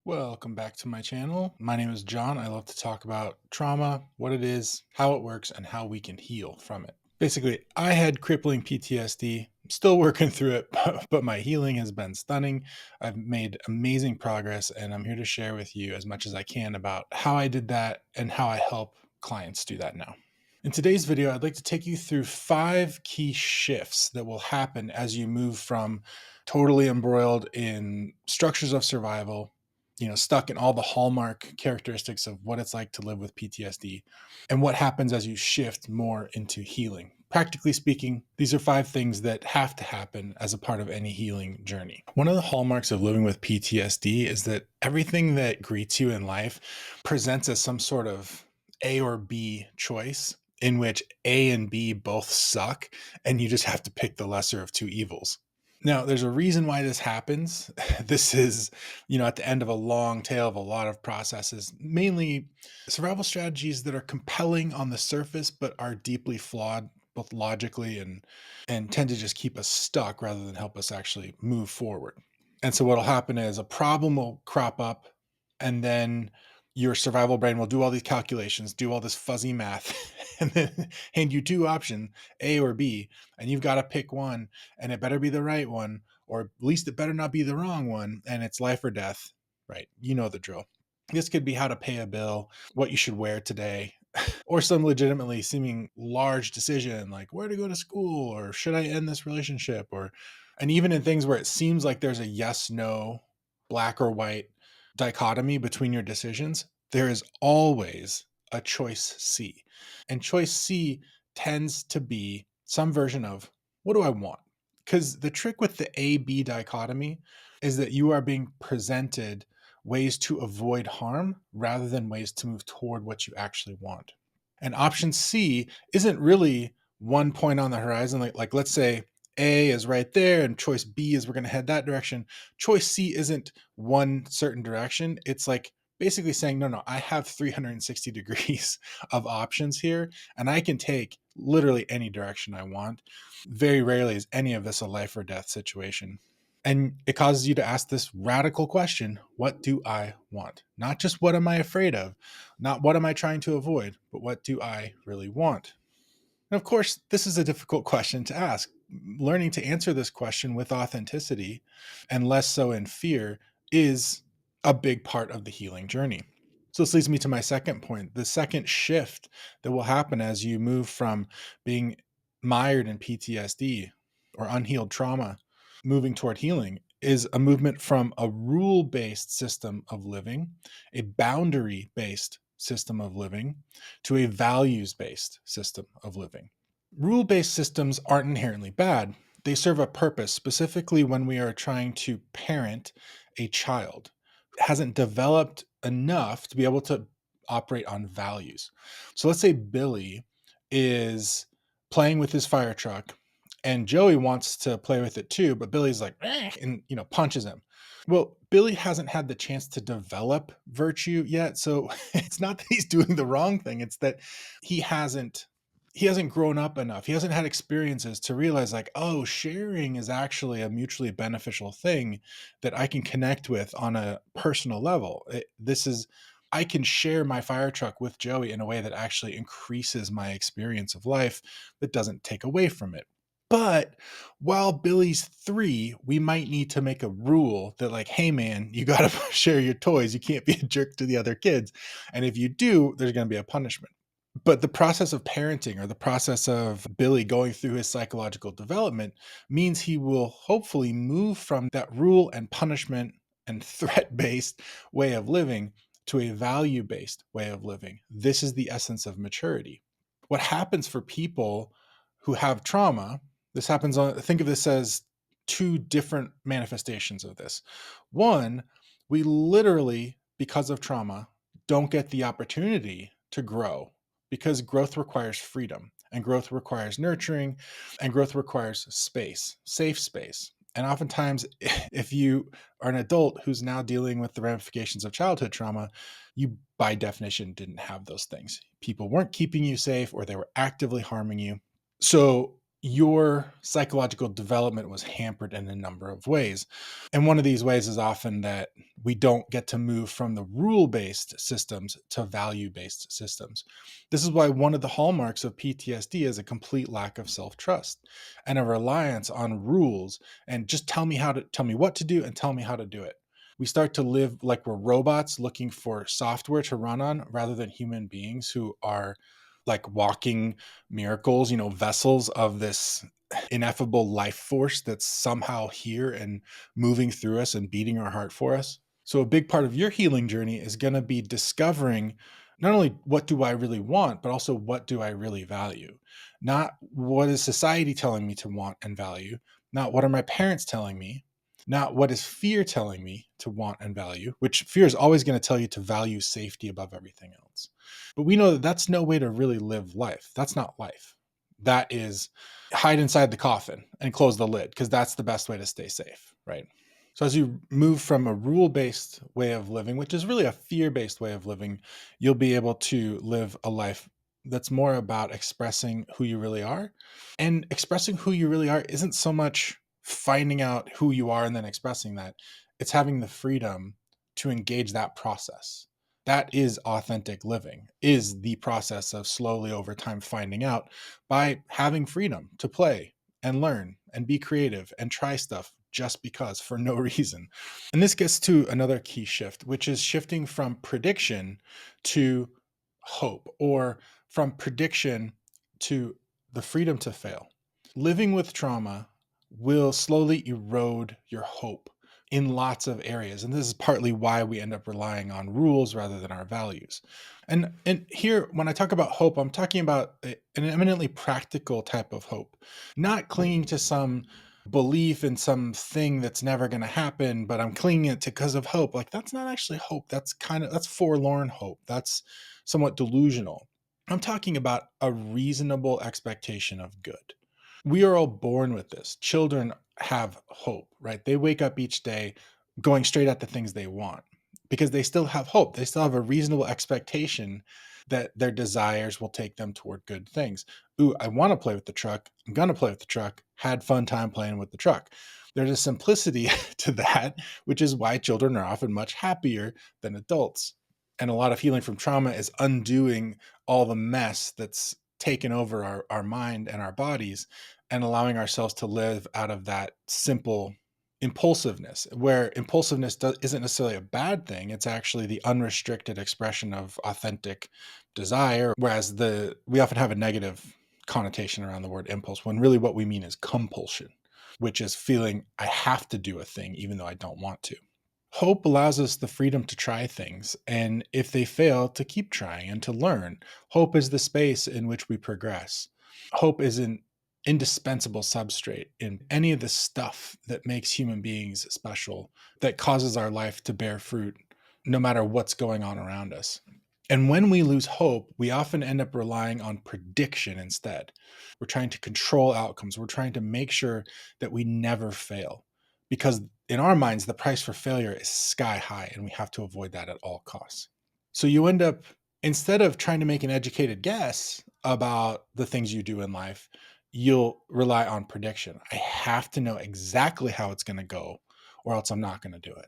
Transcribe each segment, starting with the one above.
Welcome back to my channel. My name is John. I love to talk about trauma, what it is, how it works, and how we can heal from it. Basically, I had crippling PTSD. I'm still working through it, but my healing has been stunning. I've made amazing progress, and I'm here to share with you as much as I can about how I did that and how I help clients do that now. In today's video, I'd like to take you through 5 key shifts that will happen as you move from totally embroiled in structures of survival, stuck in all the hallmark characteristics of what it's like to live with PTSD, and what happens as you shift more into healing. Practically speaking, these are 5 things that have to happen as a part of any healing journey. One of the hallmarks of living with PTSD is that everything that greets you in life presents as some sort of A or B choice in which A and B both suck, and you just have to pick the lesser of two evils. Now, there's a reason why this happens. This is, at the end of a long tail of a lot of processes, mainly survival strategies that are compelling on the surface, but are deeply flawed, both logically and tend to just keep us stuck rather than help us actually move forward. And so what'll happen is a problem will crop up, and then your survival brain will do all these calculations, do all this fuzzy math, and then hand you 2 options, A or B, and you've got to pick one, and it better be the right one, or at least it better not be the wrong one, and it's life or death, right? You know the drill. This could be how to pay a bill, what you should wear today, or some legitimately seeming large decision like where to go to school, or should I end this relationship, or and even in things where it seems like there's a yes no, black or white dichotomy between your decisions, there is always a choice C. And choice C tends to be some version of what do I want? Because the trick with the A B dichotomy is that you are being presented ways to avoid harm rather than ways to move toward what you actually want. And option C isn't really one point on the horizon. Like let's say A is right there and choice B is we're going to head that direction. Choice C isn't one certain direction. It's like basically saying, no, I have 360 degrees of options here, and I can take literally any direction I want. Very rarely is any of this a life or death situation. And it causes you to ask this radical question: what do I want? Not just what am I afraid of, not what am I trying to avoid, but what do I really want? And of course, this is a difficult question to ask. Learning to answer this question with authenticity and less so in fear is a big part of the healing journey. So, this leads me to my second point. The second shift that will happen as you move from being mired in PTSD or unhealed trauma, moving toward healing, is a movement from a rule based system of living, a boundary based system of living, to a values based system of living. Rule based systems aren't inherently bad. They serve a purpose, specifically when we are trying to parent a child who hasn't developed enough to be able to operate on values. So let's say Billy is playing with his fire truck and Joey wants to play with it too, but Billy's like, "Eh," and punches him. Well, Billy hasn't had the chance to develop virtue yet. So it's not that he's doing the wrong thing. It's that he hasn't he hasn't grown up enough. He hasn't had experiences to realize like, oh, sharing is actually a mutually beneficial thing that I can connect with on a personal level. This is I can share my fire truck with Joey in a way that actually increases my experience of life, that doesn't take away from it. But while Billy's 3, we might need to make a rule that like, hey man, you got to share your toys. You can't be a jerk to the other kids. And if you do, there's going to be a punishment. But the process of parenting, or the process of Billy going through his psychological development, means he will hopefully move from that rule and punishment and threat based way of living to a value based way of living. This is the essence of maturity. What happens for people who have trauma, this happens on, think of this as 2 different manifestations of this. One, we literally, because of trauma, don't get the opportunity to grow, because growth requires freedom, and growth requires nurturing, and growth requires space, safe space. And oftentimes, if you are an adult who's now dealing with the ramifications of childhood trauma, you by definition didn't have those things. People weren't keeping you safe, or they were actively harming you. So your psychological development was hampered in a number of ways. And one of these ways is often that we don't get to move from the rule based systems to value based systems. This is why one of the hallmarks of PTSD is a complete lack of self trust and a reliance on rules and just tell me what to do and tell me how to do it. We start to live like we're robots looking for software to run on rather than human beings who are like walking miracles, vessels of this ineffable life force that's somehow here and moving through us and beating our heart for us. So, a big part of your healing journey is going to be discovering not only what do I really want, but also what do I really value? Not what is society telling me to want and value, not what are my parents telling me, not what is fear telling me to want and value, which fear is always going to tell you to value safety above everything else. But we know that that's no way to really live life. That's not life. That is hide inside the coffin and close the lid because that's the best way to stay safe, right? So as you move from a rule-based way of living, which is really a fear-based way of living, you'll be able to live a life that's more about expressing who you really are. And expressing who you really are isn't so much finding out who you are and then expressing that. It's having the freedom to engage that process. That is authentic living, is the process of slowly over time finding out by having freedom to play and learn and be creative and try stuff just because for no reason. And this gets to another key shift, which is shifting from prediction to hope, or from prediction to the freedom to fail. Living with trauma will slowly erode your hope in lots of areas. And this is partly why we end up relying on rules rather than our values. And here, when I talk about hope, I'm talking about an eminently practical type of hope, not clinging to some belief in something that's never going to happen, but I'm clinging it to because of hope. Like that's not actually hope. That's forlorn hope. That's somewhat delusional. I'm talking about a reasonable expectation of good. We are all born with this. Children have hope, right? They wake up each day going straight at the things they want because they still have hope. They still have a reasonable expectation that their desires will take them toward good things. Ooh, I want to play with the truck. I'm going to play with the truck. Had fun time playing with the truck. There's a simplicity to that, which is why children are often much happier than adults. And a lot of healing from trauma is undoing all the mess that's taken over our mind and our bodies and allowing ourselves to live out of that simple impulsiveness, where isn't necessarily a bad thing. It's actually the unrestricted expression of authentic desire, whereas we often have a negative connotation around the word impulse when really what we mean is compulsion, which is feeling I have to do a thing even though I don't want to. Hope allows us the freedom to try things, and if they fail, to keep trying and to learn. Hope is the space in which we progress. Hope is an indispensable substrate in any of the stuff that makes human beings special, that causes our life to bear fruit, no matter what's going on around us. And when we lose hope, we often end up relying on prediction instead. We're trying to control outcomes. We're trying to make sure that we never fail because in our minds, the price for failure is sky high and we have to avoid that at all costs. So you end up, instead of trying to make an educated guess about the things you do in life, you'll rely on prediction. I have to know exactly how it's going to go or else I'm not going to do it.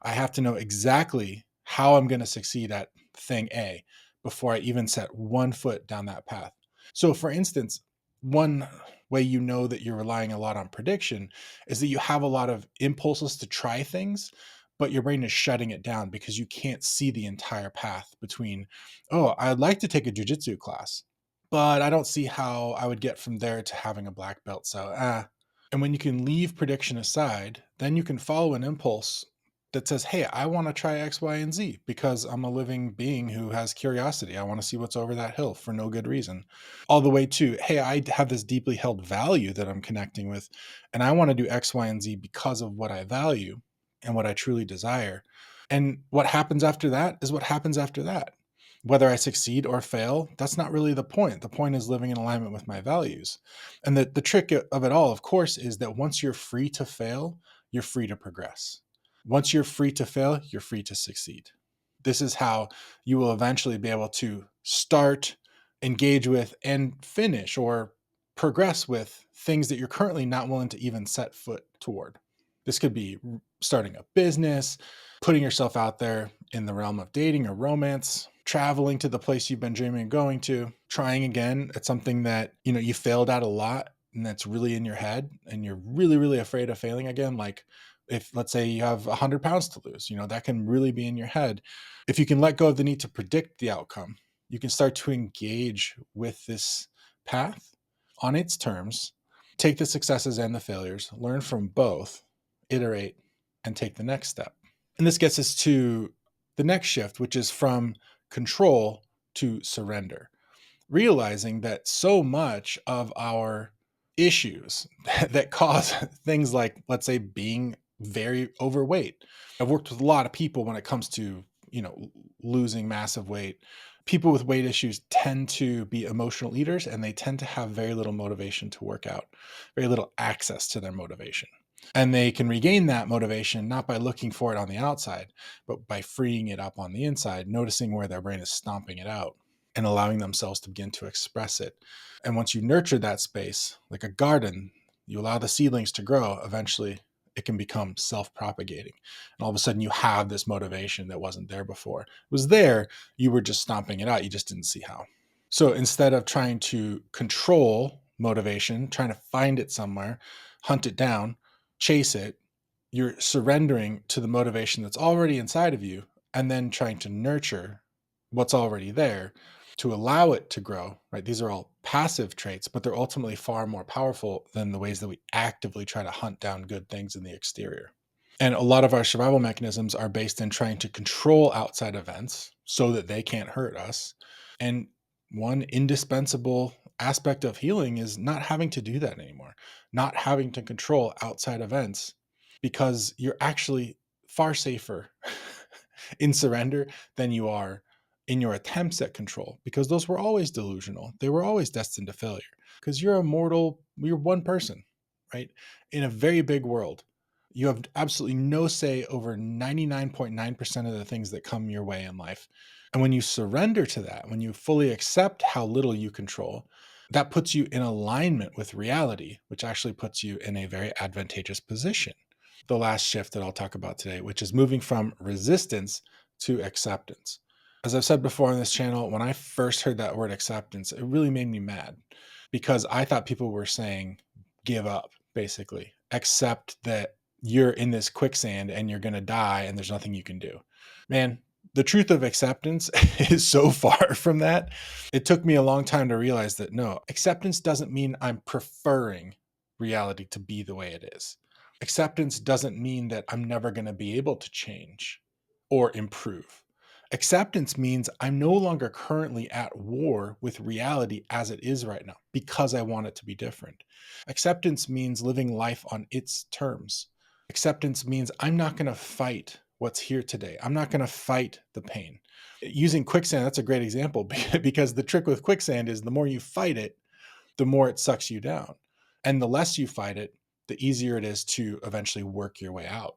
I have to know exactly how I'm going to succeed at thing A before I even set one foot down that path. So, for instance, one way you know that you're relying a lot on prediction is that you have a lot of impulses to try things, but your brain is shutting it down because you can't see the entire path between, oh, I'd like to take a jujitsu class, but I don't see how I would get from there to having a black belt. So, And when you can leave prediction aside, then you can follow an impulse that says, hey, I want to try X, Y, and Z because I'm a living being who has curiosity. I want to see what's over that hill for no good reason. All the way to, hey, I have this deeply held value that I'm connecting with, and I want to do X, Y, and Z because of what I value and what I truly desire. And what happens after that is what happens after that. Whether I succeed or fail, that's not really the point. The point is living in alignment with my values. And the trick of it all, of course, is that once you're free to fail, you're free to progress. Once you're free to fail, you're free to succeed. This is how you will eventually be able to start, engage with, and finish or progress with things that you're currently not willing to even set foot toward. This could be starting a business, putting yourself out there in the realm of dating or romance, traveling to the place you've been dreaming of going to, trying again at something that, you failed at a lot and that's really in your head and you're really, really afraid of failing again. Like if, let's say, you have 100 pounds to lose, that can really be in your head. If you can let go of the need to predict the outcome, you can start to engage with this path on its terms, take the successes and the failures, learn from both, iterate, and take the next step. And this gets us to the next shift, which is from control to surrender, realizing that so much of our issues that cause things like, let's say, being very overweight. I've worked with a lot of people when it comes to, losing massive weight. People with weight issues tend to be emotional eaters and they tend to have very little motivation to work out, very little access to their motivation. And they can regain that motivation not by looking for it on the outside, but by freeing it up on the inside, noticing where their brain is stomping it out and allowing themselves to begin to express it. And once you nurture that space, like a garden, you allow the seedlings to grow, eventually it can become self-propagating. And all of a sudden you have this motivation that wasn't there before. It was there, you were just stomping it out, you just didn't see how. So instead of trying to control motivation, trying to find it somewhere, hunt it down, chase it, you're surrendering to the motivation that's already inside of you and then trying to nurture what's already there to allow it to grow, right? These are all passive traits, but they're ultimately far more powerful than the ways that we actively try to hunt down good things in the exterior. And a lot of our survival mechanisms are based in trying to control outside events so that they can't hurt us. And one indispensable aspect of healing is not having to do that anymore, not having to control outside events, because you're actually far safer in surrender than you are in your attempts at control, because those were always delusional. They were always destined to failure because you're one person, right? In a very big world. You have absolutely no say over 99.9% of the things that come your way in life. And when you surrender to that, when you fully accept how little you control, that puts you in alignment with reality, which actually puts you in a very advantageous position. The last shift that I'll talk about today, which is moving from resistance to acceptance. As I've said before on this channel, when I first heard that word acceptance, it really made me mad because I thought people were saying, give up, basically. Accept that you're in this quicksand and you're going to die and there's nothing you can do. Man, the truth of acceptance is so far from that. It took me a long time to realize that no, acceptance doesn't mean I'm preferring reality to be the way it is. Acceptance doesn't mean that I'm never going to be able to change or improve. Acceptance means I'm no longer currently at war with reality as it is right now because I want it to be different. Acceptance means living life on its terms. Acceptance means I'm not going to fight what's here today. I'm not going to fight the pain. Using quicksand, that's a great example because the trick with quicksand is the more you fight it, the more it sucks you down. And the less you fight it, the easier it is to eventually work your way out.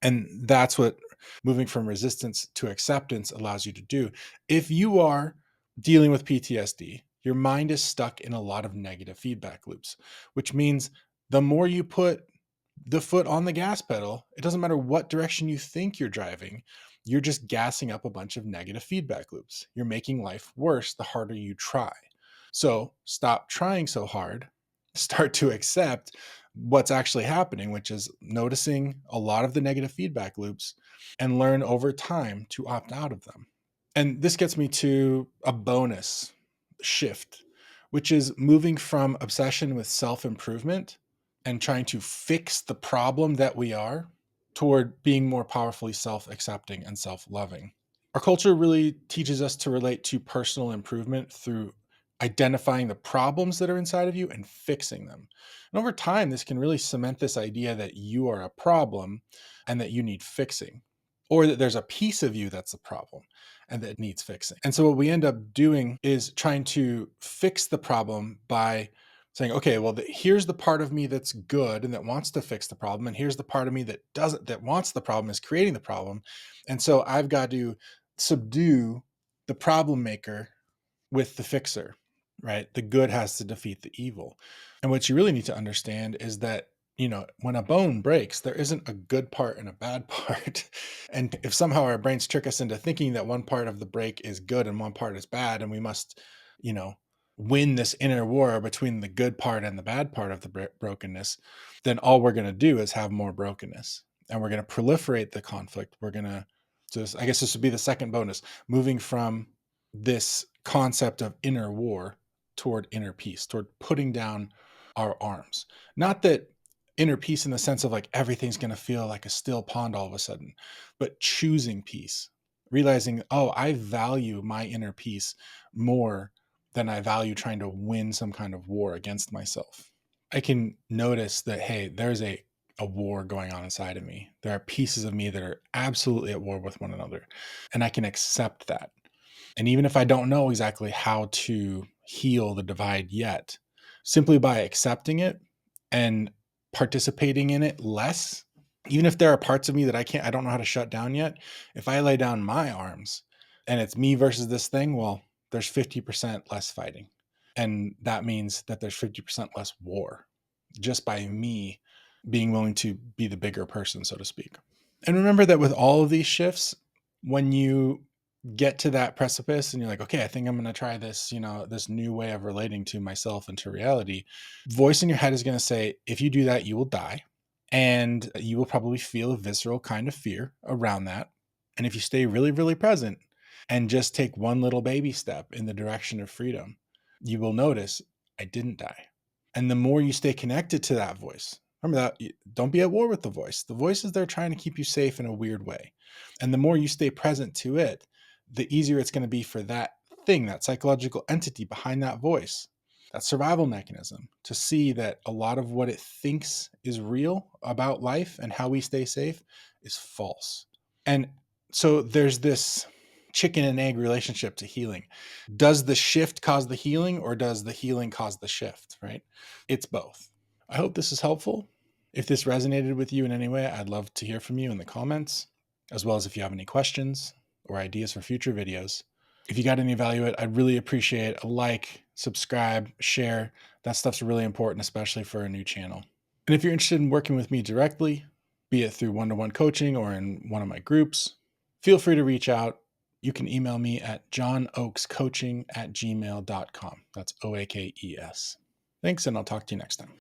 And that's what moving from resistance to acceptance allows you to do. If you are dealing with PTSD, your mind is stuck in a lot of negative feedback loops, which means the more you put the foot on the gas pedal, it doesn't matter what direction you think you're driving, you're just gassing up a bunch of negative feedback loops. You're making life worse the harder you try. So stop trying so hard, start to accept what's actually happening, which is noticing a lot of the negative feedback loops and learn over time to opt out of them. And this gets me to a bonus shift, which is moving from obsession with self-improvement and trying to fix the problem that we are toward being more powerfully self-accepting and self-loving. Our culture really teaches us to relate to personal improvement through identifying the problems that are inside of you and fixing them. And over time, this can really cement this idea that you are a problem and that you need fixing, or that there's a piece of you that's a problem and that needs fixing. And so what we end up doing is trying to fix the problem by saying, okay, well, here's the part of me that's good and that wants to fix the problem. And here's the part of me that doesn't, that wants the problem, is creating the problem. And so I've got to subdue the problem maker with the fixer. right? The good has to defeat the evil. And what you really need to understand is that, when a bone breaks, there isn't a good part and a bad part. And if somehow our brains trick us into thinking that one part of the break is good and one part is bad, and we must, you know, win this inner war between the good part and the bad part of the brokenness, then all we're going to do is have more brokenness, and we're going to proliferate the conflict. We're going to, so I guess this would be the second bonus, moving from this concept of inner war toward inner peace, toward putting down our arms. Not that inner peace in the sense of like everything's going to feel like a still pond all of a sudden, but choosing peace, realizing, oh, I value my inner peace more than I value trying to win some kind of war against myself. I can notice that, hey, there's a war going on inside of me. There are pieces of me that are absolutely at war with one another, and I can accept that. And even if I don't know exactly how to heal the divide yet, simply by accepting it and participating in it less, even if there are parts of me that I don't know how to shut down yet, if I lay down my arms and it's me versus this thing, well, there's 50% less fighting. And that means that there's 50% less war just by me being willing to be the bigger person, so to speak. And remember that with all of these shifts, when you get to that precipice and you're like, okay, I think I'm going to try this, this new way of relating to myself and to reality, voice in your head is going to say, if you do that, you will die. And you will probably feel a visceral kind of fear around that. And if you stay really, really present and just take one little baby step in the direction of freedom, you will notice I didn't die. And the more you stay connected to that voice, remember that, don't be at war with the voice. The voice is there trying to keep you safe in a weird way. And the more you stay present to it, the easier it's going to be for that thing, that psychological entity behind that voice, that survival mechanism, to see that a lot of what it thinks is real about life and how we stay safe is false. And so there's this chicken and egg relationship to healing. Does the shift cause the healing, or does the healing cause the shift, right? It's both. I hope this is helpful. If this resonated with you in any way, I'd love to hear from you in the comments, as well as if you have any questions or ideas for future videos. If you got any value in it, I'd really appreciate a like, subscribe, share. That stuff's really important, especially for a new channel. And if you're interested in working with me directly, be it through one-to-one coaching or in one of my groups, feel free to reach out. You can email me at johnoakescoaching@gmail.com. That's OAKES. Thanks, and I'll talk to you next time.